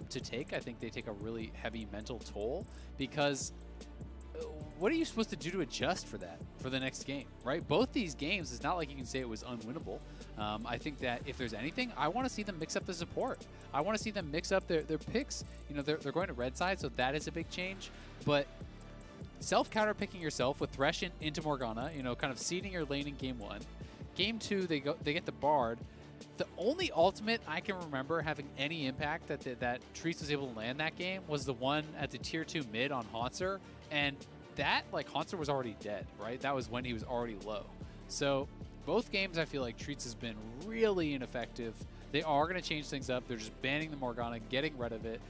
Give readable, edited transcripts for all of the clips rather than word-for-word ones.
to take. I think they take a really heavy mental toll because what are you supposed to do to adjust for that for the next game, right? Both these games, it's not like you can say it was unwinnable. I think that if there's anything, I want to see them mix up the support. I want to see them mix up their picks. You know, they're going to red side, so that is a big change. But self-counter picking yourself with Thresh into Morgana, you know, kind of seeding your lane in game 1. Game 2, they get the Bard. The only ultimate I can remember having any impact that Trees was able to land that game was the one at the tier 2 mid on Haunter, and that, like, Haunter was already dead, right? That was when he was already low. So both games I feel like Treats has been really ineffective. They are going to change things up. They're just banning the Morgana, getting rid of it,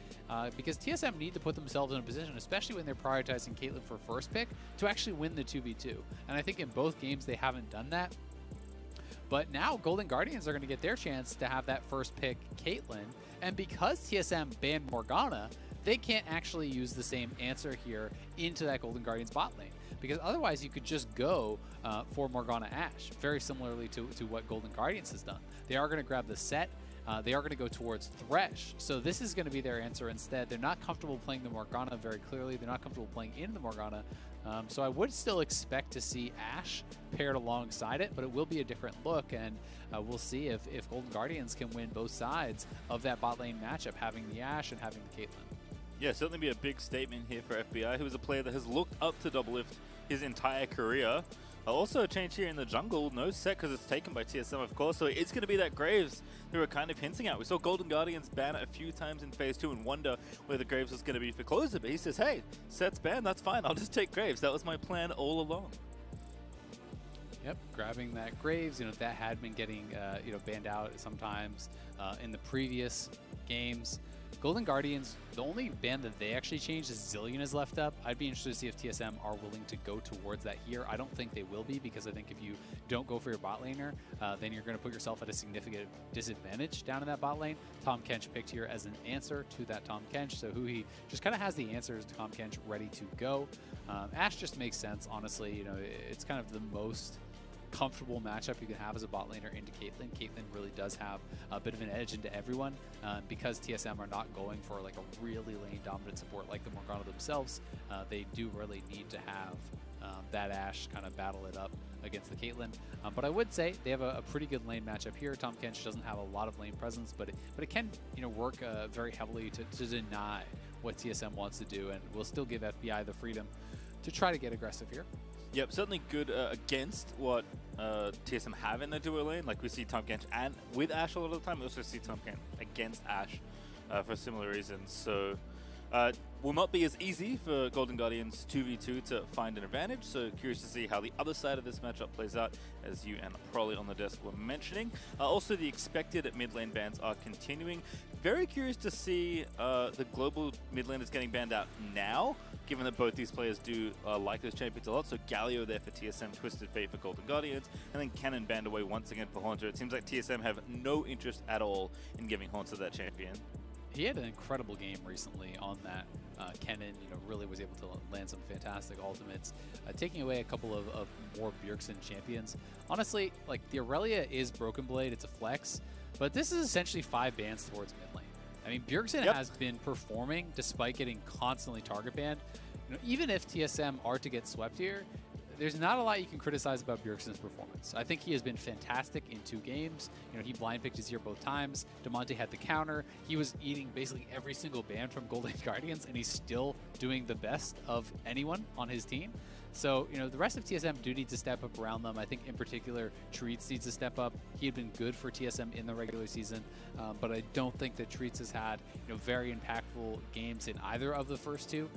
because TSM need to put themselves in a position, especially when they're prioritizing Caitlyn for first pick, to actually win the 2v2. And I think in both games they haven't done that. But now Golden Guardians are going to get their chance to have that first pick Caitlyn, and because TSM banned Morgana, they can't actually use the same answer here into that Golden Guardians bot lane, because otherwise you could just go for Morgana Ashe, very similarly to what Golden Guardians has done. They are going to grab the set. They are going to go towards Thresh. So this is going to be their answer instead. They're not comfortable playing the Morgana very clearly. They're not comfortable playing into the Morgana. So I would still expect to see Ashe paired alongside it, but it will be a different look, and we'll see if Golden Guardians can win both sides of that bot lane matchup, having the Ashe and having the Caitlyn. Yeah, certainly be a big statement here for FBI, who is a player that has looked up to Doublelift his entire career. Also a change here in the jungle, no set because it's taken by TSM, of course, so it's going to be that Graves who were kind of hinting at. We saw Golden Guardians ban it a few times in Phase 2 and wonder where the Graves was going to be for closer, but he says, hey, set's banned, that's fine, I'll just take Graves. That was my plan all along. Yep, grabbing that Graves, you know, that had been getting, you know, banned out sometimes in the previous games. Golden Guardians, the only ban that they actually changed is Zillion is left up. I'd be interested to see if TSM are willing to go towards that here. I don't think they will be, because I think if you don't go for your bot laner, then you're going to put yourself at a significant disadvantage down in that bot lane. Tahm Kench picked here as an answer to that Tahm Kench, so he just kind of has the answers to Tahm Kench ready to go. Ashe just makes sense, honestly. You know, it's kind of the most comfortable matchup you can have as a bot laner into Caitlyn. Caitlyn really does have a bit of an edge into everyone because TSM are not going for like a really lane dominant support like the Morgana themselves. They do really need to have that Ashe kind of battle it up against the Caitlyn. But I would say they have a pretty good lane matchup here. Tahm Kench doesn't have a lot of lane presence, but it can, you know, work very heavily to deny what TSM wants to do, and will still give FBI the freedom to try to get aggressive here. Yep, certainly good against what TSM have in their duo lane. Like, we see Tahm Kench and with Ashe a lot of the time. We also see Tahm Kench against Ashe for similar reasons. So will not be as easy for Golden Guardians 2v2 to find an advantage. So curious to see how the other side of this matchup plays out, as you and Probably on the desk were mentioning. Also, the expected mid lane bans are continuing. Very curious to see the global mid laners getting banned out now, given that both these players do like those champions a lot. So Galio there for TSM, Twisted Fate for Golden Guardians, and then Cannon banned away once again for Haunter. It seems like TSM have no interest at all in giving Haunter that champion. He had an incredible game recently on that. Kennen, you know, really was able to land some fantastic ultimates, taking away a couple of more Bjergsen champions. Honestly, like, the Aurelia is Broken Blade, it's a flex, but this is essentially 5 bans towards mid lane. I mean, Bjergsen has been performing despite getting constantly target banned. You know, even if TSM are to get swept here, there's not a lot you can criticize about Bjergsen's performance. I think he has been fantastic in 2 games. You know, he blind picked his ear both times. Demonte had the counter. He was eating basically every single ban from Golden Guardians, and he's still doing the best of anyone on his team. So, you know, the rest of TSM do need to step up around them. I think in particular, Treats needs to step up. He had been good for TSM in the regular season, but I don't think that Treats has had, you know, very impactful games in either of the first 2.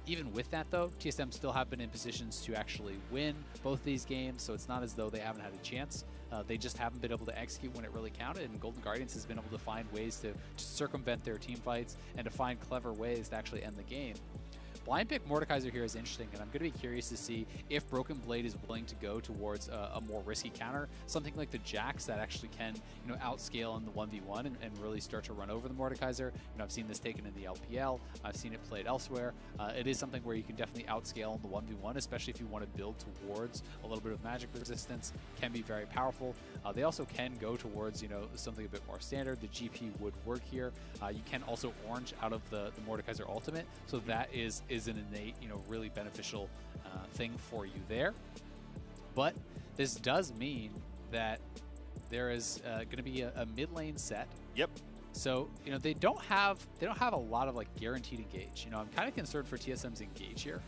Even with that, though, TSM still have been in positions to actually win both these games, so it's not as though they haven't had a chance. They just haven't been able to execute when it really counted, and Golden Guardians has been able to find ways to circumvent their team fights and to find clever ways to actually end the game. Blind pick Mordekaiser here is interesting, and I'm going to be curious to see if Broken Blade is willing to go towards a more risky counter, something like the Jax that actually can, outscale in the 1v1 and really start to run over the Mordekaiser. I've seen this taken in the LPL. I've seen it played elsewhere. It is something where you can definitely outscale in the 1v1, especially if you want to build towards a little bit of magic resistance. Can be very powerful. They also can go towards, something a bit more standard. The GP would work here. You can also orange out of the Mordekaiser ultimate, so that is an innate, really beneficial thing for you there. But this does mean that there is going to be a mid lane set. Yep. So they don't have a lot of like guaranteed engage. I'm kind of concerned for TSM's engage here.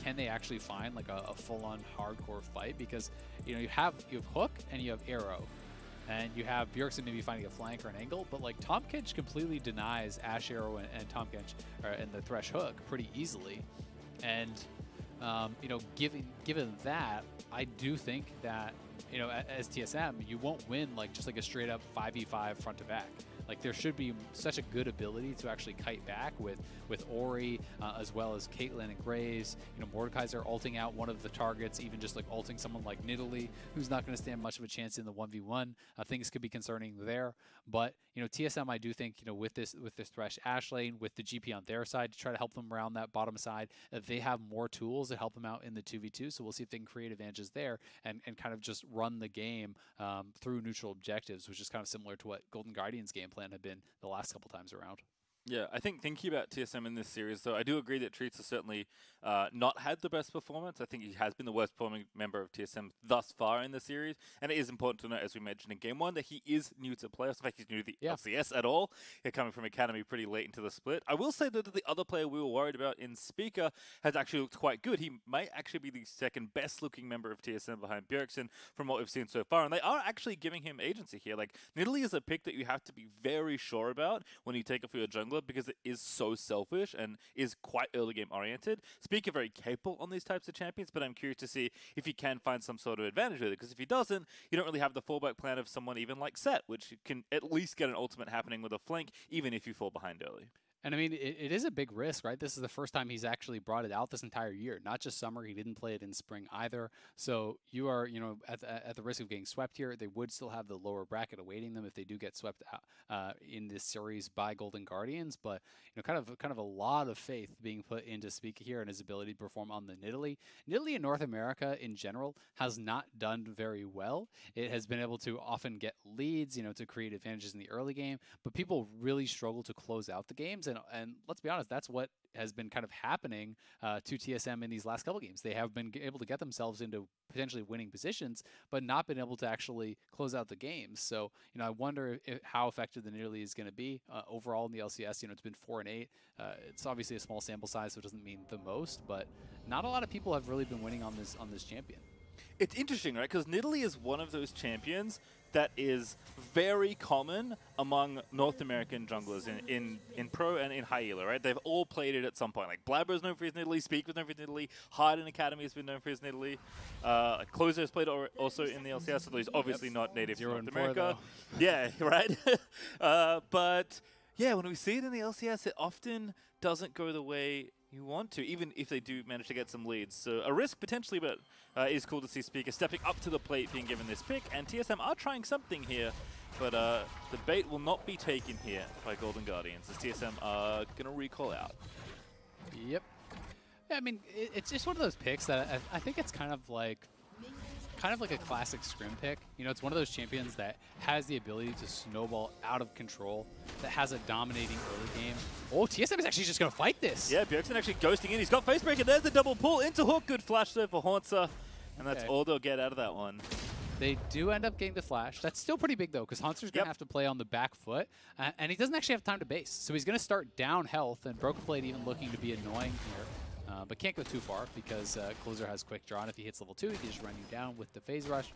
Can they actually find like a full-on hardcore fight? Because you have Hook and you have Arrow, and you have Bjergsen maybe finding a flank or an angle, but like Tahm Kench completely denies Ashe Arrow and Tahm Kench and the Thresh Hook pretty easily. And given that, I do think that as TSM, you won't win like just like a straight up 5v5 front to back. Like there should be such a good ability to actually kite back with Ori, as well as Caitlyn and Graves. Mordekaiser ulting out one of the targets, even just like ulting someone like Nidalee, who's not going to stand much of a chance in the 1v1. Things could be concerning there. But TSM, I do think with this Thresh Ashe lane, with the GP on their side to try to help them around that bottom side, they have more tools to help them out in the 2v2. So we'll see if they can create advantages there and kind of just run the game through neutral objectives, which is kind of similar to what Golden Guardian's game plan have been the last couple times around. Yeah, I think thinking about TSM in this series, though, I do agree that Treats has certainly not had the best performance. I think he has been the worst performing member of TSM thus far in the series, and it is important to note, as we mentioned in Game 1, that he is new to playoffs. In fact, he's new to the LCS at all. He's coming from Academy pretty late into the split. I will say that the other player we were worried about in Speaker has actually looked quite good. He might actually be the second best looking member of TSM behind Bjergsen from what we've seen so far, and they are actually giving him agency here. Like, Nidalee is a pick that you have to be very sure about when you take it for your jungler, because it is so selfish and is quite early game oriented. Speaker very capable on these types of champions, but I'm curious to see if he can find some sort of advantage with it, because if he doesn't, you don't really have the fallback plan of someone even like Set, which can at least get an ultimate happening with a flank, even if you fall behind early. And I mean, it is a big risk, right? This is the first time he's actually brought it out this entire year, not just summer. He didn't play it in spring either. So you are, at the risk of getting swept here. They would still have the lower bracket awaiting them if they do get swept out in this series by Golden Guardians. But kind of a lot of faith being put into Speaker here and his ability to perform on the Nidalee. Nidalee in North America in general has not done very well. It has been able to often get leads, to create advantages in the early game, but people really struggle to close out the games. And let's be honest, that's what has been kind of happening to TSM in these last couple games. They have been able to get themselves into potentially winning positions, but not been able to actually close out the games. So, I wonder how effective the Nidalee is going to be overall in the LCS. It's been 4-8. It's obviously a small sample size, so it doesn't mean the most, but not a lot of people have really been winning on this champion. It's interesting, right? Because Nidalee is one of those champions that is very common among North American junglers in pro and in high elo, right? They've all played it at some point. Like Blabber's known for his Nidalee, Speak was known for his Nidalee, Hard in Academy has been known for his Nidalee. Closer has played also in the LCS, although he's obviously not native to North America. Yeah, right? But yeah, when we see it in the LCS, it often doesn't go the way you want to, even if they do manage to get some leads. So a risk potentially, but it is cool to see Speaker stepping up to the plate, being given this pick. And TSM are trying something here, but the bait will not be taken here by Golden Guardians, as TSM are going to recall out. Yep. Yeah, I mean, it's just one of those picks that I think it's kind of like a classic scrim pick. It's one of those champions that has the ability to snowball out of control, that has a dominating early game. Oh, TSM is actually just going to fight this. Yeah, Bjergsen actually ghosting in. He's got Facebreaker. There's the double pull into Hook. Good flash there for Hauntzer. And that's all they'll get out of that one. They do end up getting the flash. That's still pretty big, though, because Hauntzer's going to have to play on the back foot. And he doesn't actually have time to base. So he's going to start down health, and Broken Blade even looking to be annoying here. But can't go too far because Closer has quick draw, and if he hits level 2, he can just run you down with the phase rush.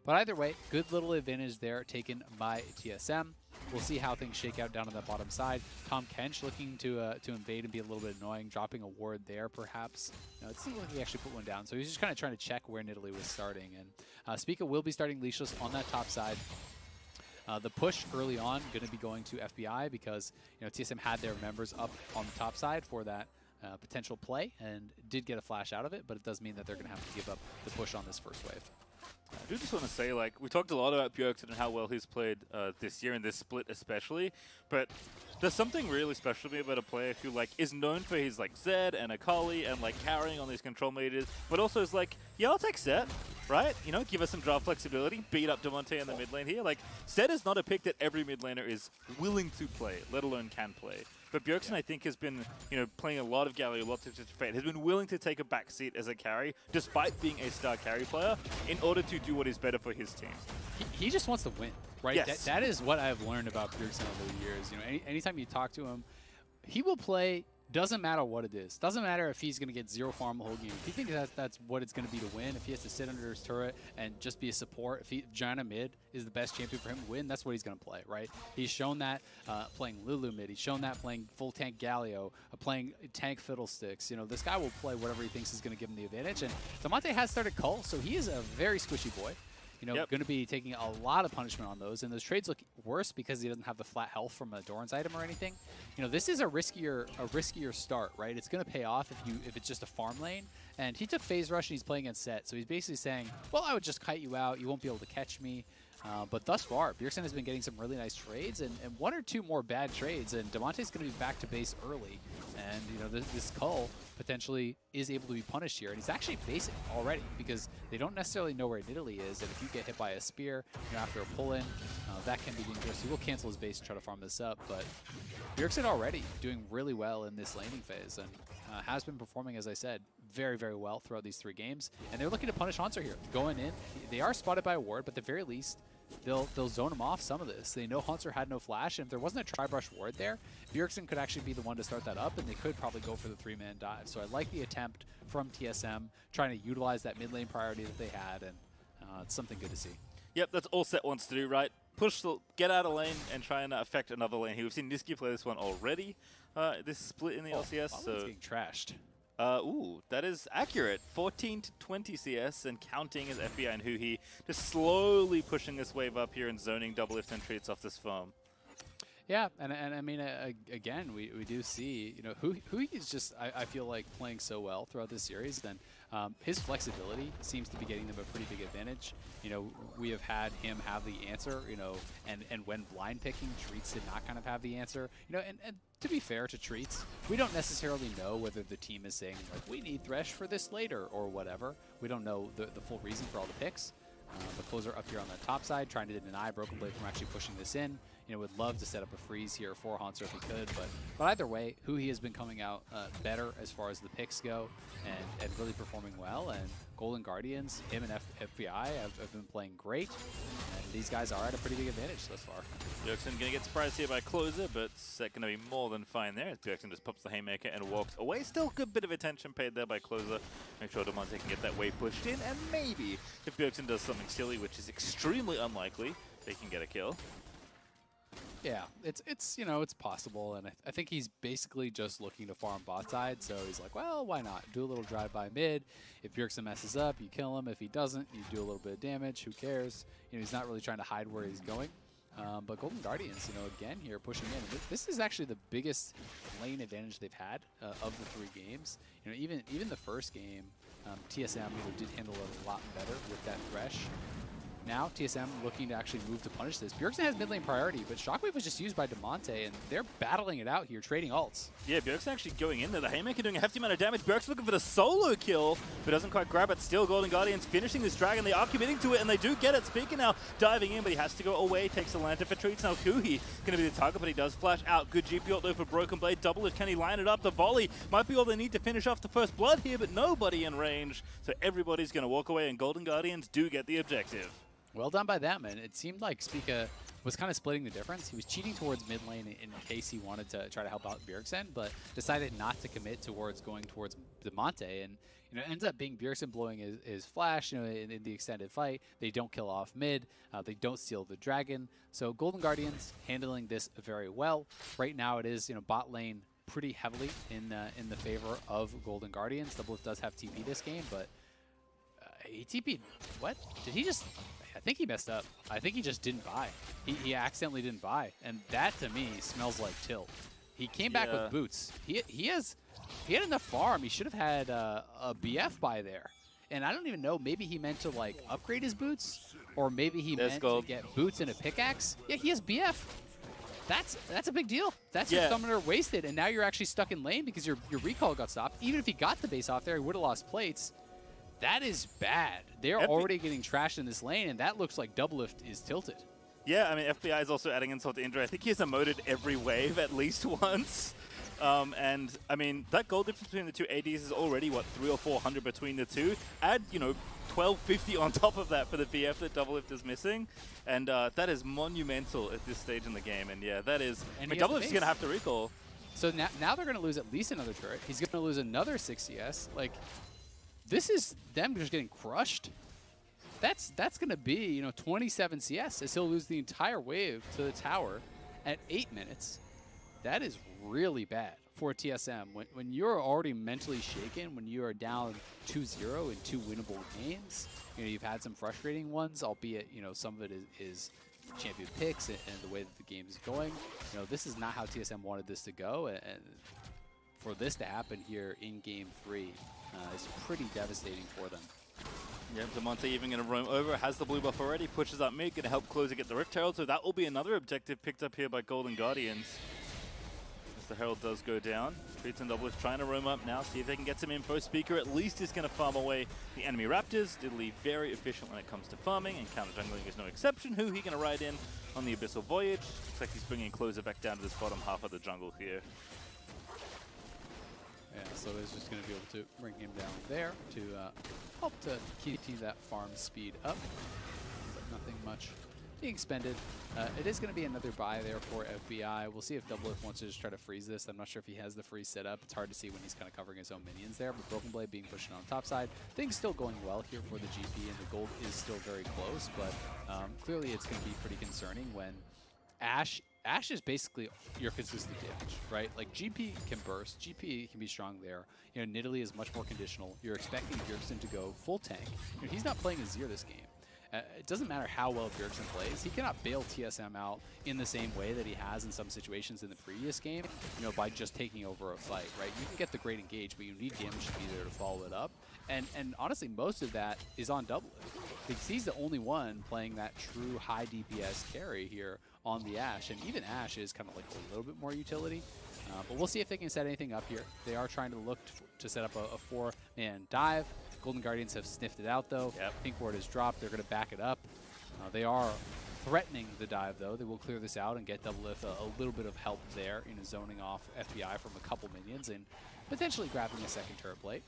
But either way, good little advantage there taken by TSM. We'll see how things shake out down on that bottom side. Tahm Kench looking to invade and be a little bit annoying, dropping a ward there perhaps. It seemed like he actually put one down, so he's just kind of trying to check where Nidalee was starting. And Speaker will be starting Leashless on that top side. The push early on going to be going to FBI because TSM had their members up on the top side for that potential play and did get a flash out of it, but it does mean that they're going to have to give up the push on this first wave. I do just want to say, like, we talked a lot about Bjergsen and how well he's played this year in this split especially, but there's something really special to me about a player who, like, is known for his, like, Zed and Akali and, like, carrying on these control meters, but also is like, yeah, I'll take Zed, right? You know, give us some draft flexibility, beat up Demonte in the mid lane here. Like, Zed is not a pick that every mid laner is willing to play, let alone can play. But Bjergsen, I think, has been, you know, playing a lot of Galio, lots of Fate, has been willing to take a back seat as a carry, despite being a star carry player, in order to do what is better for his team. He just wants to win, right? Yes. That is what I've learned about Bjergsen over the years. You know, anytime you talk to him, he will play. Doesn't matter what it is. Doesn't matter if he's going to get 0 farm the whole game. If he thinks that's what it's going to be to win, if he has to sit under his turret and just be a support, if Janna mid is the best champion for him to win, that's what he's going to play, right? He's shown that playing Lulu mid. He's shown that playing full tank Galio, playing tank Fiddlesticks. You know, this guy will play whatever he thinks is going to give him the advantage. And Demonte has started Cull, so he is a very squishy boy. You know, going to be taking a lot of punishment on those, and those trades look worse because he doesn't have the flat health from a Doran's item or anything. You know, this is a riskier start, right? It's going to pay off if it's just a farm lane. And he took phase rush and he's playing against Set, so he's basically saying, well, I would just kite you out. You won't be able to catch me. But thus far, Bjergsen has been getting some really nice trades and 1 or 2 more bad trades, and Demonte's going to be back to base early. And, you know, this Cull potentially is able to be punished here. And he's actually basing already because they don't necessarily know where Nidalee is. And if you get hit by a spear, you know, after a pull-in, that can be dangerous. He will cancel his base and try to farm this up. But Bjergsen already doing really well in this laning phase and has been performing, as I said, very, very well throughout these 3 games. And they're looking to punish Haunter here. Going in, they are spotted by a ward, but at the very least, they'll zone him off some of this. They know Haunter had no flash, and if there wasn't a tri-brush ward there, Bjergsen could actually be the one to start that up, and they could probably go for the 3-man dive. So I like the attempt from TSM, trying to utilize that mid lane priority that they had, and it's something good to see. Yep, that's all Set wants to do, right? Get out of lane and try and affect another lane. We've seen Niski play this one already, this split in the LCS. So it's getting trashed. Ooh, that is accurate. 14 to 20 CS and counting as FBI and Huhi, just slowly pushing this wave up here and zoning double if 10 treats off this farm. Yeah, and I mean, again, we do see, you know, Huhi is just, I feel like, playing so well throughout this series. Then his flexibility seems to be getting them a pretty big advantage. You know, we have had him have the answer, you know, and when blind picking, Treats did not kind of have the answer. You know, and to be fair to Treats, we don't necessarily know whether the team is saying, like, we need Thresh for this later or whatever. We don't know the full reason for all the picks. The closer up here on the top side, trying to deny Broken Blade from actually pushing this in. You know, would love to set up a freeze here for Haunter if he could, but either way, Huhi has been coming out better as far as the picks go, and really performing well. And Golden Guardians, him and FBI have been playing great, and these guys are at a pretty big advantage thus far. Bjergsen going to get surprised here by Closer, but Set going to be more than fine there. Bjergsen just pops the Haymaker and walks away. Still a good bit of attention paid there by Closer. Make sure Demonte can get that wave pushed in, and maybe if Bjergsen does something silly, which is extremely unlikely, they can get a kill. Yeah, it's you know, it's possible, and I think he's basically just looking to farm bot side, so he's like, well, why not? Do a little drive-by mid. If Bjergsen messes up, you kill him. If he doesn't, you do a little bit of damage. Who cares? You know, he's not really trying to hide where he's going. But Golden Guardians, you know, again here pushing in. This is actually the biggest lane advantage they've had of the 3 games. You know, even the first game, TSM did handle it a lot better with that Thresh. Now, TSM looking to actually move to punish this. Bjergsen has mid lane priority, but Shockwave was just used by Demonte, and they're battling it out here, trading ults. Yeah, Bjergsen actually going in there. The Haymaker doing a hefty amount of damage. Bjergsen looking for the solo kill, but doesn't quite grab it. Still, Golden Guardians finishing this dragon. They are committing to it, and they do get it. Speaker now diving in, but he has to go away. Takes the lantern for Treats. Now, Huhi going to be the target, but he does flash out. Good GP ult though for Broken Blade. Double it. Can he line it up? The volley might be all they need to finish off the first blood here, but nobody in range. So everybody's going to walk away, and Golden Guardians do get the objective. Well done by them, and it seemed like Spica was kind of splitting the difference. He was cheating towards mid lane in case he wanted to try to help out Bjergsen, but decided not to commit towards going towards Demonte, and you know, it ends up being Bjergsen blowing his flash, you know, in the extended fight. They don't kill off mid, they don't steal the dragon, so Golden Guardians handling this very well. Right now it is, you know, bot lane pretty heavily in the favor of Golden Guardians. Double does have TP this game, but he TP'd. What? Did he just... I think he messed up. I think he just didn't buy. He accidentally didn't buy, and that to me smells like tilt. He came back with boots. He has If he had enough farm, he should have had a BF by there. And I don't even know, maybe he meant to like upgrade his boots, or maybe he meant to get boots and a pickaxe. Yeah, he has BF. That's a big deal. That's your summoner wasted, and now you're actually stuck in lane because your recall got stopped. Even if he got the base off there, he would have lost plates. That is bad. They're already getting trashed in this lane, and that looks like Doublelift is tilted. Yeah, I mean, FBI is also adding insult to injury. I think he has emoted every wave at least once. And, I mean, that goal difference between the two ADs is already, what, 300 or 400 between the two. Add, you know, 1250 on top of that for the VF that Doublelift is missing. And that is monumental at this stage in the game. And, yeah, that is... I mean, Doublelift's going to have to recall. So now they're going to lose at least another turret. He's going to lose another 6 CS. Like, this is them just getting crushed. That's going to be, you know, 27 CS as he'll lose the entire wave to the tower at 8 minutes. That is really bad for TSM. When you're already mentally shaken, when you are down 2-0 in 2 winnable games, you know, you've had some frustrating ones, albeit, you know, some of it is champion picks and the way that the game is going. You know, this is not how TSM wanted this to go, and for this to happen here in Game 3 is pretty devastating for them. Yeah, Demonte even going to roam over, has the blue buff already, pushes up mid, going to help Closer get the Rift Herald, so that will be another objective picked up here by Golden Guardians. As the Herald does go down, Treats and Doublelift trying to roam up now, see if they can get some info. Speaker at least is going to farm away the enemy Raptors. Diddley very efficient when it comes to farming, and counter jungling is no exception. Who he going to ride in on the Abyssal Voyage? Looks like he's bringing Closer back down to this bottom half of the jungle here. Yeah, so is just going to be able to bring him down there to help to keep that farm speed up, but nothing much being expended. It is going to be another buy there for FBI. We'll see if Doublelift wants to just try to freeze this. I'm not sure if he has the freeze set up. It's hard to see when he's kind of covering his own minions there, but Broken Blade being pushed on the top side. Things still going well here for the GP, and the gold is still very close, but clearly it's going to be pretty concerning when Ashe is basically your consistent damage, right? Like, GP can burst, GP can be strong there. You know, Nidalee is much more conditional. You're expecting Bjergsen to go full tank. You know, he's not playing Azir this game. It doesn't matter how well Bjergsen plays. He cannot bail TSM out in the same way that he has in some situations in the previous game, you know, by just taking over a fight, right? You can get the great engage, but you need damage to be there to follow it up. And honestly, most of that is on Doublelift, because he's the only one playing that true high DPS carry here on the Ashe. And even Ashe is kind of like a little bit more utility. But we'll see if they can set anything up here. They are trying to look to set up a 4-man dive. Golden Guardians have sniffed it out, though. Pink ward is dropped. They're going to back it up. They are threatening the dive, though. They will clear this out and get Doublelift a little bit of help there in zoning off FBI from a couple minions and potentially grabbing a second turret plate.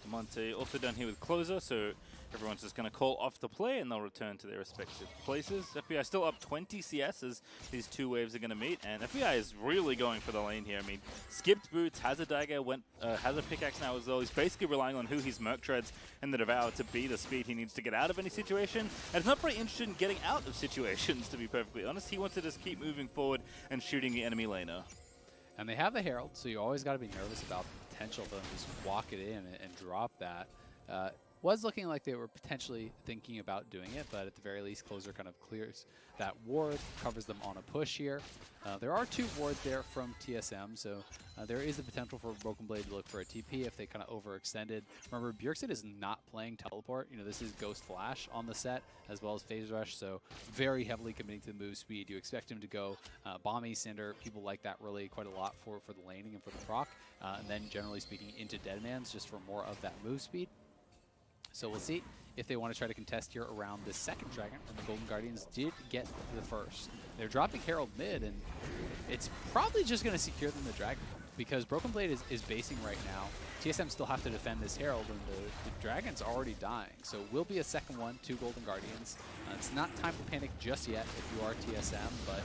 Demonte also down here with Closer, so everyone's just going to call off the play and they'll return to their respective places. FBI still up 20 CS as these two waves are going to meet, and FBI is really going for the lane here. I mean, skipped boots, has a dagger, has a pickaxe now as well. He's basically relying on who his Merc Treads and the Devour to be the speed he needs to get out of any situation. And he's not very interested in getting out of situations, to be perfectly honest. He wants to just keep moving forward and shooting the enemy laner. And they have the Herald, so you always got to be nervous about the potential for them to just walk it in and drop that. Was looking like they were potentially thinking about doing it, but at the very least, Closer kind of clears that ward, covers them on a push here. There are 2 wards there from TSM, so there is the potential for Broken Blade to look for a TP if they kind of overextended. Remember, Bjergsen is not playing Teleport. You know, this is Ghost Flash on the set, as well as Phase Rush, so very heavily committing to the move speed. You expect him to go Bomby, Cinder, people like that really quite a lot for the laning and for the proc, and then generally speaking into Deadmans just for more of that move speed. So we'll see if they want to try to contest here around the second dragon, and the Golden Guardians did get the first. They're dropping Herald mid, and it's probably just going to secure them the dragon, because Broken Blade is basing right now. TSM still have to defend this Herald, and the dragon's already dying. So will be a second one to Golden Guardians. It's not time to panic just yet if you are TSM, but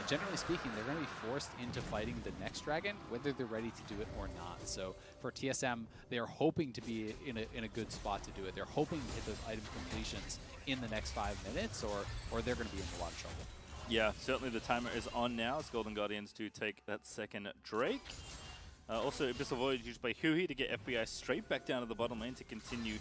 generally speaking, they're going to be forced into fighting the next dragon, whether they're ready to do it or not. So for TSM, they are hoping to be in a good spot to do it. They're hoping to hit those item completions in the next 5 minutes, or they're going to be in a lot of trouble. Yeah, certainly the timer is on now. It's Golden Guardians to take that second Drake. Also, Abyssal Voyage used by Huhi to get FBI straight back down to the bottom lane to continue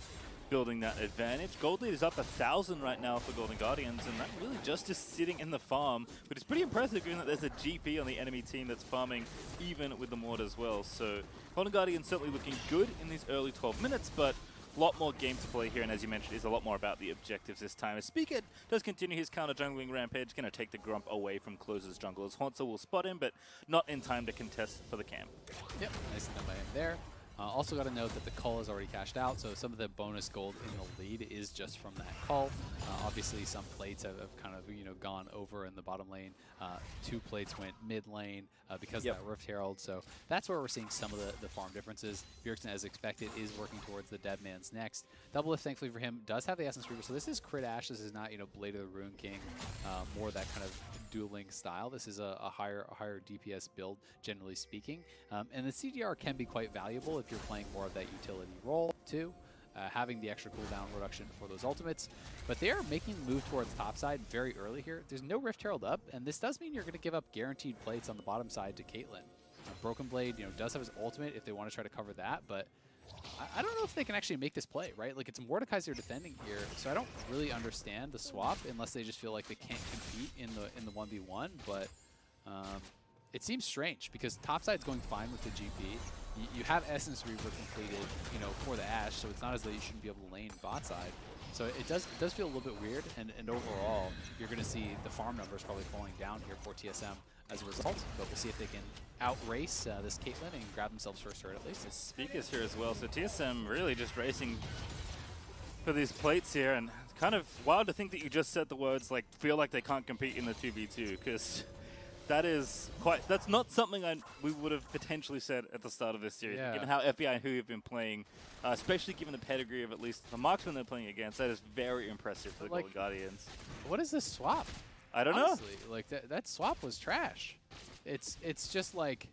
building that advantage. Gold lead is up 1,000 right now for Golden Guardians, and that really just is sitting in the farm, which is pretty impressive given that there's a GP on the enemy team that's farming even with the Mord as well. So Golden Guardians certainly looking good in these early 12 minutes, but a lot more game to play here, and as you mentioned, is a lot more about the objectives this time. As Speaker does continue his counter-jungling rampage, going to take the Grump away from Close's jungle, as Haunter will spot him, but not in time to contest for the camp. Yep, nice done by him there. Also got to note that the cull is already cashed out, so some of the bonus gold in the lead is just from that cull. Obviously, some plates have kind of gone over in the bottom lane. 2 plates went mid lane because of that Rift Herald, so that's where we're seeing some of the farm differences. Bjergsen, as expected, is working towards the Dead Man's next. Double Lift, thankfully for him, does have the Essence Reaver, so this is crit Ash. This is not Blade of the Ruin King, more that kind of dueling style. This is a higher DPS build, generally speaking, and the CDR can be quite valuable if you're playing more of that utility role too, having the extra cooldown reduction for those ultimates. But they are making the move towards topside very early here. There's no Rift Herald up, and this does mean you're going to give up guaranteed plates on the bottom side to Caitlyn. Broken Blade, does have his ultimate if they want to try to cover that, but I don't know if they can actually make this play, right? Like, it's Mordekaiser defending here, so I don't really understand the swap unless they just feel like they can't compete in the 1v1, but it seems strange because topside's going fine with the GP. You have Essence Reaver completed, for the Ashe, so it's not as though you shouldn't be able to lane bot side. So it does feel a little bit weird, and overall, you're going to see the farm numbers probably falling down here for TSM as a result. But we'll see if they can outrace this Caitlyn and grab themselves first turret at least. The Speaker's here as well, so TSM really just racing for these plates here, and it's kind of wild to think that you just said the words like feel like they can't compete in the 2v2, because that's not something we would have potentially said at the start of this series. Yeah. Given how FBI and who have been playing, especially given the pedigree of at least the marksmen they're playing against, that is very impressive for the Golden Guardians. What is this swap? I don't know. Like that swap was trash. It's just like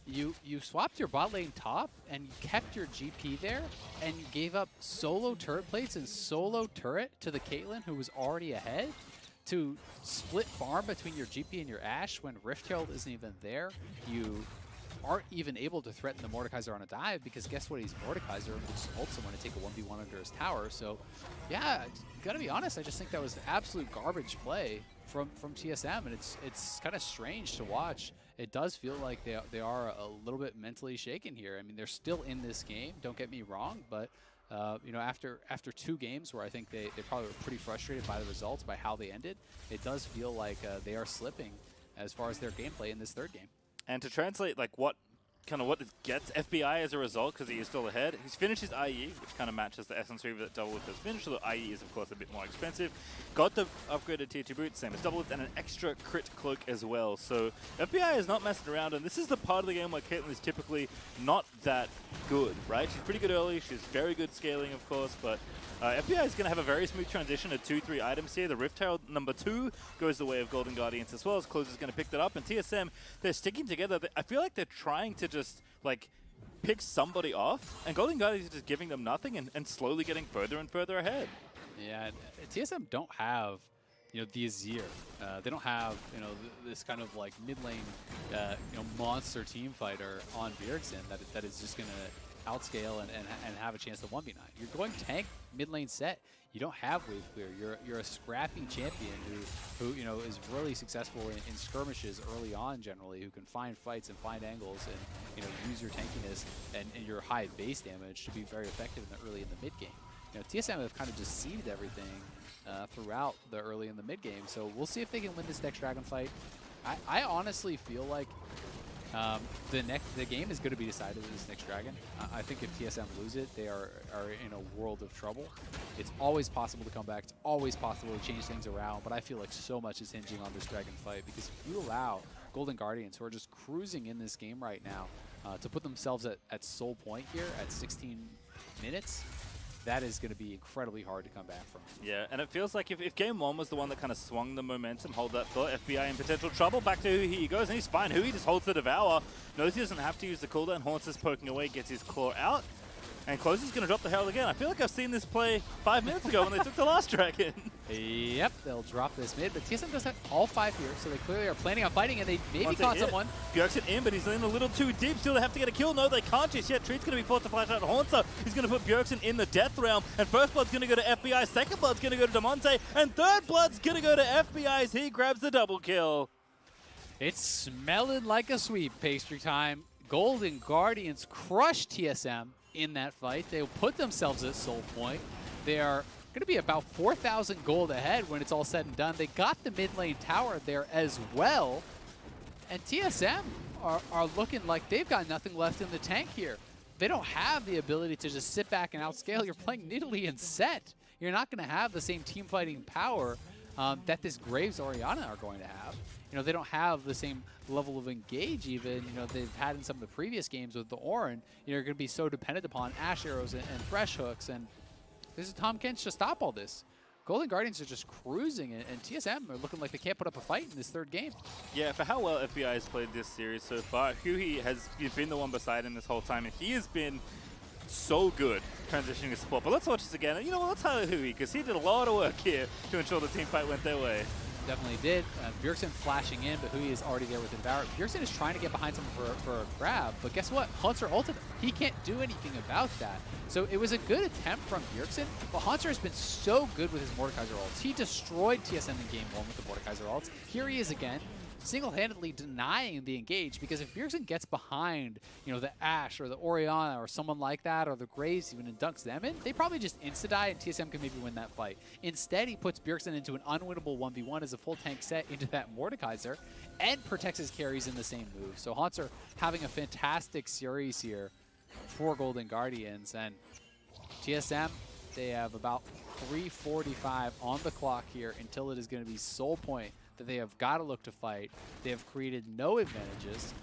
you swapped your bot lane top and you kept your GP there and you gave up solo turret plates and solo turret to the Caitlyn who was already ahead to split farm between your GP and your Ashe when Rift Herald isn't even there. You aren't even able to threaten the Mordekaiser on a dive because guess what? He's Mordekaiser and will just ult someone to take a 1v1 under his tower. So yeah, gotta be honest, I just think that was an absolute garbage play from TSM, and it's kind of strange to watch. It does feel like they are a little bit mentally shaken here. I mean, they're still in this game, don't get me wrong, but after 2 games where I think they probably were pretty frustrated by the results, by how they ended, it does feel like they are slipping as far as their gameplay in this 3rd game. And to translate like what this gets FBI as a result, because he is still ahead, he's finished his IE, which kind of matches the Essence Reaver that Double Lift has finished, although IE is of course a bit more expensive. Got the upgraded tier 2 boots, same as Double Lift, and an extra crit cloak as well. So FBI is not messing around, and this is the part of the game where Caitlyn is typically not that good, right? She's pretty good early, she's very good scaling of course, but FBI is going to have a very smooth transition to 2-3 items here. The Rift Herald number 2 goes the way of Golden Guardians as well, as Close is going to pick that up, and TSM, they're sticking together. I feel like they're trying to just like pick somebody off, and Golden Guardians are just giving them nothing and slowly getting further and further ahead. Yeah, TSM don't have the Azir. They don't have this kind of like mid lane monster team fighter on Bjergsen that is just going to outscale and have a chance to 1v9. You're going tank mid lane set. You don't have wave clear. You're a scrappy champion who is really successful in skirmishes early on generally, who can find fights and find angles and use your tankiness and your high base damage to be very effective early in the mid game. TSM have kind of just seeded everything throughout the early and the mid game, so we'll see if they can win this next dragon fight. I honestly feel like the game is going to be decided in this next dragon. I think if TSM lose it, they are in a world of trouble. It's always possible to come back. It's always possible to change things around, but I feel like so much is hinging on this dragon fight, because if you allow Golden Guardians, who are just cruising in this game right now, to put themselves at sole point here at 16 minutes, that is going to be incredibly hard to come back from. Yeah, and it feels like if game 1 was the one that kind of swung the momentum, hold that thought, FBI in potential trouble, back to Hui he goes, and he's fine. Hui just holds the Devour, knows he doesn't have to use the cooldown, Haunts is poking away, gets his claw out, and Close is going to drop the Herald again. I feel like I've seen this play 5 minutes ago when they took the last dragon. Yep, they'll drop this mid, but TSM does have all 5 here, so they clearly are planning on fighting, and they maybe caught someone. Bjergsen in, but he's in a little too deep. Still, they have to get a kill. No, they can't just yet. Treat's going to be forced to flash out. Haunter is going to put Bjergsen in the death realm, and first blood's going to go to FBI, second blood's going to go to Demonte, and third blood's going to go to FBI as he grabs the double kill. It's smelling like a sweep, pastry time. Golden Guardians crushed TSM in that fight. They'll put themselves at soul point. They are going to be about 4,000 gold ahead when it's all said and done. They got the mid lane tower there as well. And TSM are looking like they've got nothing left in the tank here. They don't have the ability to just sit back and outscale. You're playing Nidalee and Set. You're not going to have the same team fighting power that this Graves Orianna are going to have. You know, they don't have the same level of engage even, you know, they've had in some of the previous games with the Orin. You're going to be so dependent upon Ash Arrows and Thresh Hooks, and this is Tahm Kench to stop all this. Golden Guardians are just cruising, and TSM are looking like they can't put up a fight in this third game. Yeah, for how well FBI has played this series so far, Huhi has been the one beside him this whole time, and he has been so good transitioning to support. But let's watch this again. And you know what, let's highlight Huhi, because he did a lot of work here to ensure the team fight went their way. Definitely did. Bjergsen flashing in, but Huhi is already there with Devour. Bjergsen is trying to get behind someone for a grab, but guess what? Hunter ulted him. He can't do anything about that. So it was a good attempt from Bjergsen, but Hunter has been so good with his Mordekaiser ults. He destroyed TSM in game 1 with the Mordekaiser ults. Here he is again, single-handedly denying the engage, because if Bjergsen gets behind, you know, the Ashe or the Orianna or someone like that, or the Graves even, and dunks them in, they probably just insta-die and TSM can maybe win that fight. Instead, he puts Bjergsen into an unwinnable 1v1 as a full tank set into that Mordekaiser and protects his carries in the same move. So Hunter having a fantastic series here for Golden Guardians, and TSM, they have about 3:45 on the clock here until it is going to be soul point that they have got to look to fight. They have created no advantages.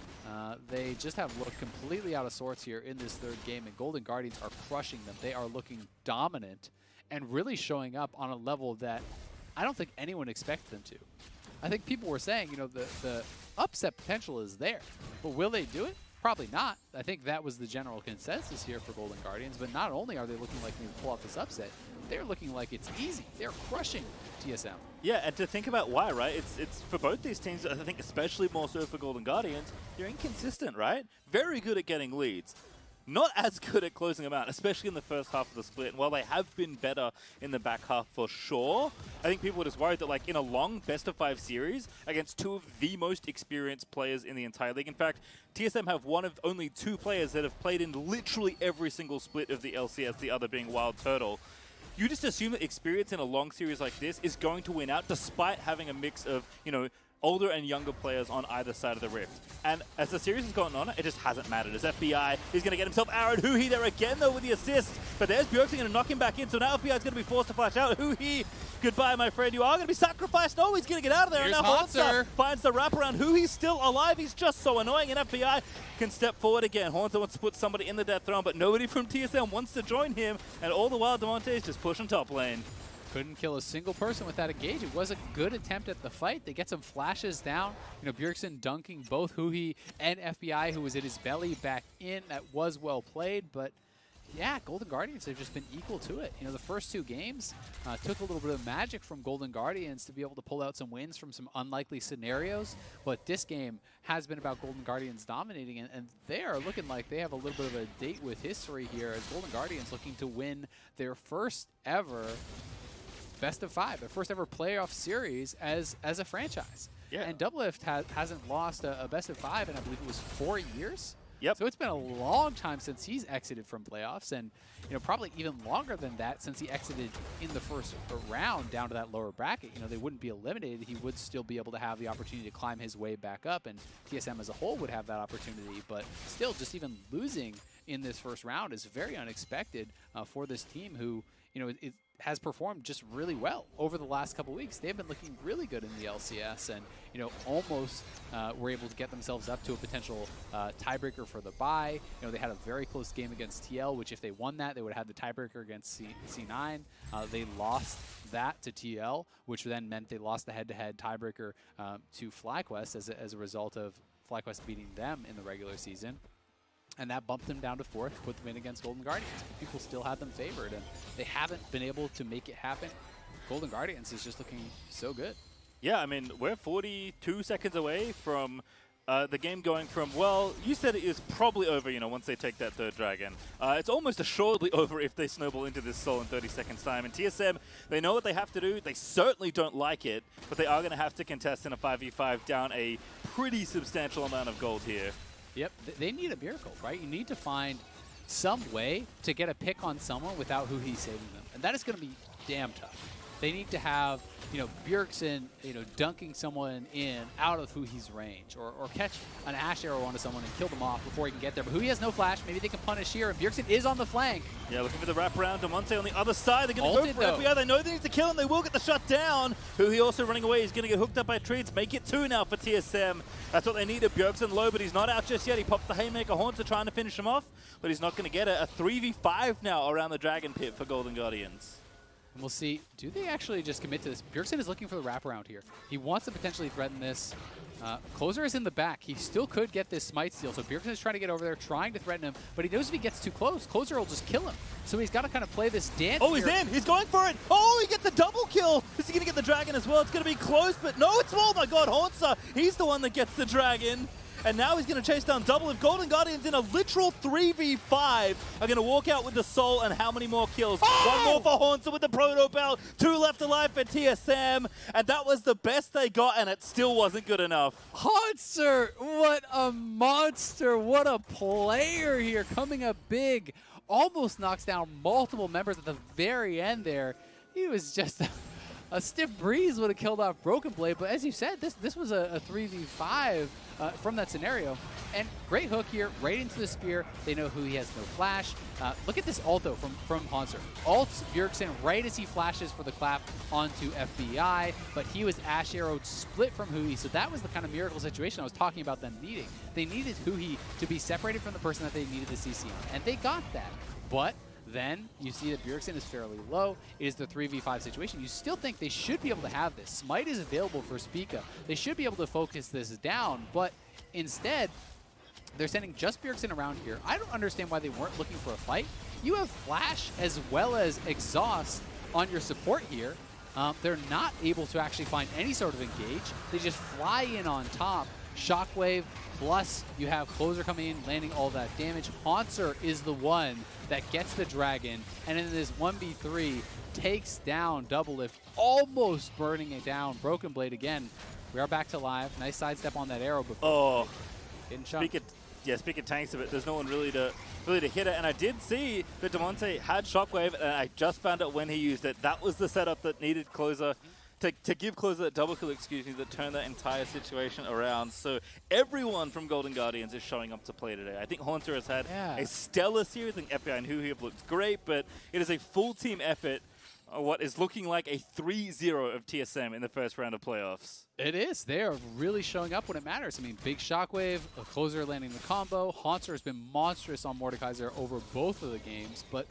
They just have looked completely out of sorts here in this third game, and Golden Guardians are crushing them. They are looking dominant and really showing up on a level that I don't think anyone expected them to. I think people were saying, you know, the upset potential is there, but will they do it? Probably not. I think that was the general consensus here for Golden Guardians, but not only are they looking like they can pull off this upset, they're looking like it's easy. They're crushing TSM. Yeah, and to think about why, right? It's for both these teams, I think especially more so for Golden Guardians, they're inconsistent, right? Very good at getting leads. Not as good at closing them out, especially in the first half of the split. And while they have been better in the back half for sure, I think people were just worried that, like, in a long best-of-5 series against 2 of the most experienced players in the entire league. In fact, TSM have one of only 2 players that have played in literally every single split of the LCS, the other being Wild Turtle. You just assume that experience in a long series like this is going to win out, despite having a mix of, you know, older and younger players on either side of the rift. And as the series has gone on, it just hasn't mattered. As FBI is going to get himself arrowed. Huhi there again, though, with the assist. But there's Bjergsen going to knock him back in. So now FBI is going to be forced to flash out. Huhi, goodbye, my friend. You are going to be sacrificed. No, he's going to get out of there. Here's and now Haunter finds the wraparound. Huhi's still alive. He's just so annoying. And FBI can step forward again. Haunter wants to put somebody in the death throne, but nobody from TSM wants to join him. And all the while, Demonte is just pushing top lane. Couldn't kill a single person with that engage. It was a good attempt at the fight. They get some flashes down. You know, Bjergsen dunking both Huhi and FBI, who was at his belly, back in. That was well played, but yeah, Golden Guardians have just been equal to it. You know, the first 2 games took a little bit of magic from Golden Guardians to be able to pull out some wins from some unlikely scenarios, but this game has been about Golden Guardians dominating, and they are looking like they have a little bit of a date with history here, as Golden Guardians looking to win their first ever best-of-5, their first ever playoff series as a franchise. Yeah. And Doublelift hasn't lost a best-of-5 in, I believe it was 4 years. Yep. So it's been a long time since he's exited from playoffs, and you know, probably even longer than that since he exited in the first round down to that lower bracket. You know, they wouldn't be eliminated. He would still be able to have the opportunity to climb his way back up, and TSM as a whole would have that opportunity. But still, just even losing in this first round is very unexpected for this team who, you know, it has performed just really well over the last couple weeks. They've been looking really good in the LCS, and you know, almost were able to get themselves up to a potential tiebreaker for the bye. You know, they had a very close game against TL, which if they won that, they would have had the tiebreaker against C9. They lost that to TL, which then meant they lost the head-to-head tiebreaker to FlyQuest as a result of FlyQuest beating them in the regular season. And that bumped them down to 4th, put them in against Golden Guardians. People still had them favored, and they haven't been able to make it happen Golden Guardians is just looking so good. Yeah, I mean, we're 42 seconds away from the game going from, well, you said it is probably over, you know, once they take that third dragon. It's almost assuredly over if they snowball into this Soul in 30 seconds time. And TSM, they know what they have to do. They certainly don't like it, but they are going to have to contest in a 5v5 down a pretty substantial amount of gold here. Yep, they need a miracle, right? You need to find some way to get a pick on someone without who he's saving them. And that is going to be damn tough. They need to have, you know, Bjergsen, you know, dunking someone in out of who he's range, or catch an Ash arrow onto someone and kill them off before he can get there. But who he has no flash, maybe they can punish here, and Bjergsen is on the flank. Yeah, looking for the wraparound. Damonte on the other side. They're going to go for FBI. They know they need to kill him. They will get the shut down. Who he also running away. He's going to get hooked up by treats. Make it 2 now for TSM. That's what they needed. Bjergsen low, but he's not out just yet. He popped the Haymaker Haunter trying to finish him off, but he's not going to get it. A 3v5 now around the Dragon Pit for Golden Guardians. And we'll see, do they actually just commit to this? Bjergsen is looking for the wraparound here. He wants to potentially threaten this. Closer is in the back. He still could get this smite steal, so Bjergsen is trying to get over there, trying to threaten him, but he knows if he gets too close, Closer will just kill him. So he's got to kind of play this dance. Oh, he's in! He's going for it! Oh, he gets a double kill! Is he going to get the dragon as well? It's going to be close, but no, it's, oh my god, Haunter! He's the one that gets the dragon. And now he's going to chase down double. If Golden Guardians in a literal 3v5 are going to walk out with the Soul, and how many more kills? Oh! 1 more for Haunter with the Proto Belt. 2 left alive for TSM. And that was the best they got, and it still wasn't good enough. Haunter, what a monster. What a player here, coming up big. Almost knocks down multiple members at the very end there. He was just... A stiff breeze would have killed off Broken Blade, but as you said, this was a 3v5 from that scenario. And great hook here, right into the spear. They know who he has no flash. Look at this ult, though, from Haunter. Ults Bjergsen right as he flashes for the clap onto FBI, but he was Ash Arrowed split from Hui, so that was the kind of miracle situation I was talking about them needing. They needed Hui to be separated from the person that they needed to CC on, and they got that. But then you see that Bjergsen is fairly low. It is the 3v5 situation. You still think they should be able to have this. Smite is available for Spica. They should be able to focus this down, but instead, they're sending just Bjergsen around here. I don't understand why they weren't looking for a fight. You have Flash as well as Exhaust on your support here. They're not able to actually find any sort of engage. They just fly in on top. Shockwave, plus you have Closer coming in, landing all that damage. Haunter is the one that gets the dragon, and in this 1v3, takes down Doublelift, almost burning it down. Broken Blade again. We are back to live. Nice sidestep on that arrow before getting shot. Speaking tanks of it, there's no one really to hit it. And I did see that Damonte had Shockwave, and I just found out when he used it. That was the setup that needed Closer to give Closer that double kill, that turned that entire situation around. So everyone from Golden Guardians is showing up to play today. I think Haunter has had a stellar series. I think FBI and Hui have looked great, but it is a full team effort. What is looking like a 3-0 of TSM in the first round of playoffs. It is. They are really showing up when it matters. I mean, big Shockwave, a Closer landing the combo. Haunter has been monstrous on Mordekaiser over both of the games, but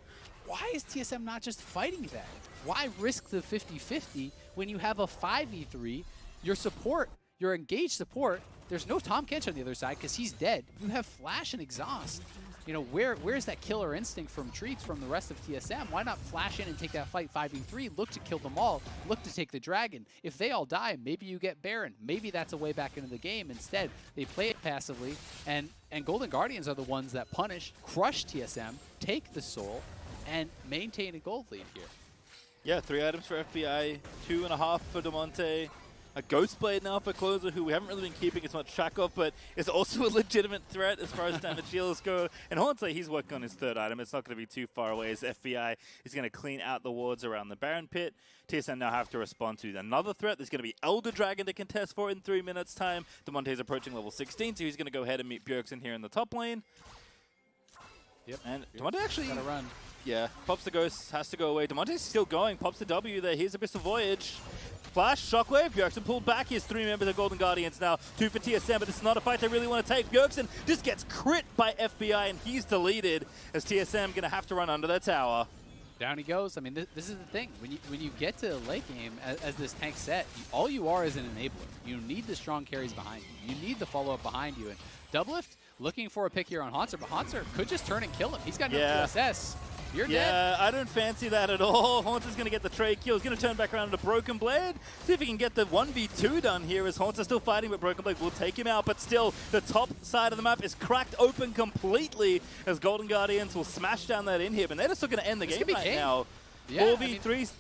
why is TSM not just fighting that? Why risk the 50-50 when you have a 5v3? Your support, your engaged support, there's no Tahm Kench on the other side because he's dead. You have Flash and Exhaust. You know, where's that killer instinct from Treats from the rest of TSM? Why not flash in and take that fight 5v3, look to kill them all, look to take the dragon? If they all die, maybe you get Baron. Maybe that's a way back into the game. Instead, they play it passively, and Golden Guardians are the ones that punish, crush TSM, take the Soul, and maintain a gold lead here. Yeah, 3 items for FBI, 2.5 for Damonte. A Ghost Blade now for Closer, who we haven't really been keeping as much track of, but is also a legitimate threat as far as damage dealers go. And Haunter, he's working on his 3rd item. It's not going to be too far away as FBI is going to clean out the wards around the Baron Pit. TSM now have to respond to another threat. There's going to be Elder Dragon to contest for in 3 minutes' time. Damonte's approaching level 16, so he's going to go ahead and meet Bjergsen here in the top lane. Yep. And Damonte actually... Gotta run. Yeah, pops the Ghost, has to go away. Damonte's still going, pops the W there. Here's Abyssal Voyage. Flash, Shockwave, Bjergsen pulled back. Here's 3 members of Golden Guardians now. 2 for TSM, but this is not a fight they really want to take. Bjergsen just gets crit by FBI, and he's deleted as TSM going to have to run under their tower. Down he goes. I mean, this is the thing. When you get to the late game as this tank set, all you are is an enabler. You need the strong carries behind you. You need the follow-up behind you. And Doublelift looking for a pick here on Haunter, but Haunter could just turn and kill him. He's got no QSS. You're dead. Yeah, I don't fancy that at all. Haunter's going to get the trade kill. He's going to turn back around to Broken Blade. See if he can get the 1v2 done here as Haunter's still fighting, but Broken Blade will take him out. But still, the top side of the map is cracked open completely as Golden Guardians will smash down that inhib. And they're just going to end the game right now. Yeah, 4v3.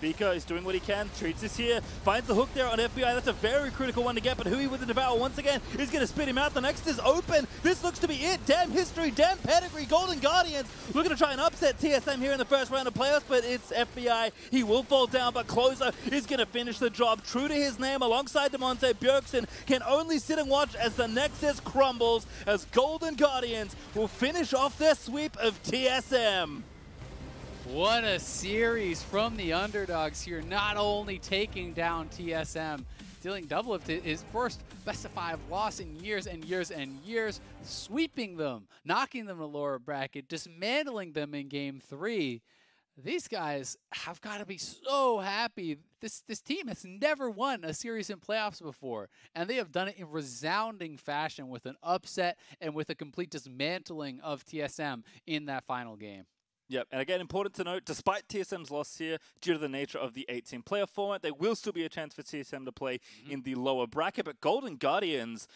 Speaker is doing what he can. Treats is here. Finds the hook there on FBI. That's a very critical one to get, but Hui with the Devour once again is going to spit him out. The next is open. This looks to be it. Damn history, damn pedigree. Golden Guardians looking to try and upset TSM here in the first round of playoffs, but it's FBI. He will fall down, but Closer is going to finish the job. True to his name, alongside Demonte, Bjergsen can only sit and watch as the Nexus crumbles, as Golden Guardians will finish off their sweep of TSM. What a series from the underdogs here, not only taking down TSM, dealing Doublelift his first best-of-5 loss in years and years and years, sweeping them, knocking them to lower bracket, dismantling them in Game 3. These guys have got to be so happy. This team has never won a series in playoffs before, and they have done it in resounding fashion with an upset and with a complete dismantling of TSM in that final game. Yep, and again, important to note, despite TSM's loss here, due to the nature of the 8-team playoff format, there will still be a chance for TSM to play in the lower bracket, but Golden Guardians,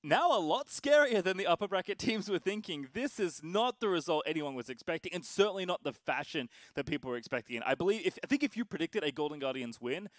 now a lot scarier than the upper bracket teams were thinking. This is not the result anyone was expecting, and certainly not the fashion that people were expecting. And I think if you predicted a Golden Guardians win,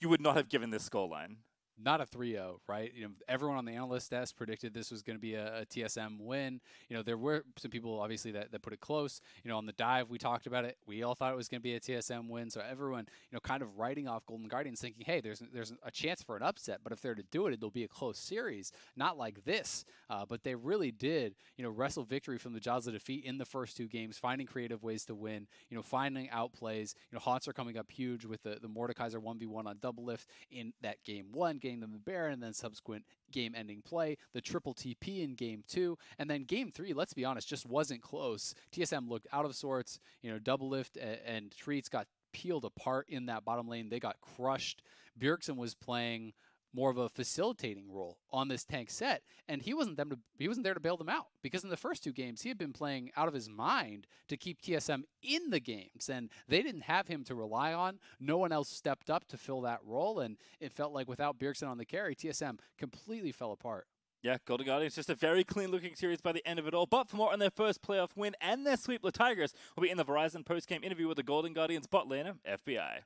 you would not have given this scoreline. Not a 3-0, right? You know, everyone on the analyst desk predicted this was going to be a TSM win. You know, there were some people obviously that put it close. You know, on the dive we talked about it. We all thought it was going to be a TSM win. So everyone, you know, kind of writing off Golden Guardians, thinking, hey, there's a chance for an upset, but if they're to do it, it'll be a close series, not like this. But they really did, you know, wrestle victory from the jaws of defeat in the first 2 games, finding creative ways to win. You know, finding outplays. You know, Haunts are coming up huge with the Mordekaiser 1v1 on Doublelift in that Game 1. Getting them the Baron, and then subsequent game-ending play, the triple TP in Game 2, and then Game 3, let's be honest, just wasn't close. TSM looked out of sorts. You know, Doublelift and Treats got peeled apart in that bottom lane. They got crushed. Bjergsen was playing more of a facilitating role on this tank set, and he wasn't there to bail them out, because in the first 2 games he had been playing out of his mind to keep TSM in the games, and they didn't have him to rely on. No one else stepped up to fill that role, and it felt like without Bjergsen on the carry, TSM completely fell apart. Yeah, Golden Guardians, just a very clean-looking series by the end of it all. But for more on their first playoff win and their sweep, the Tigers will be in the Verizon post-game interview with the Golden Guardians bot laner, FBI.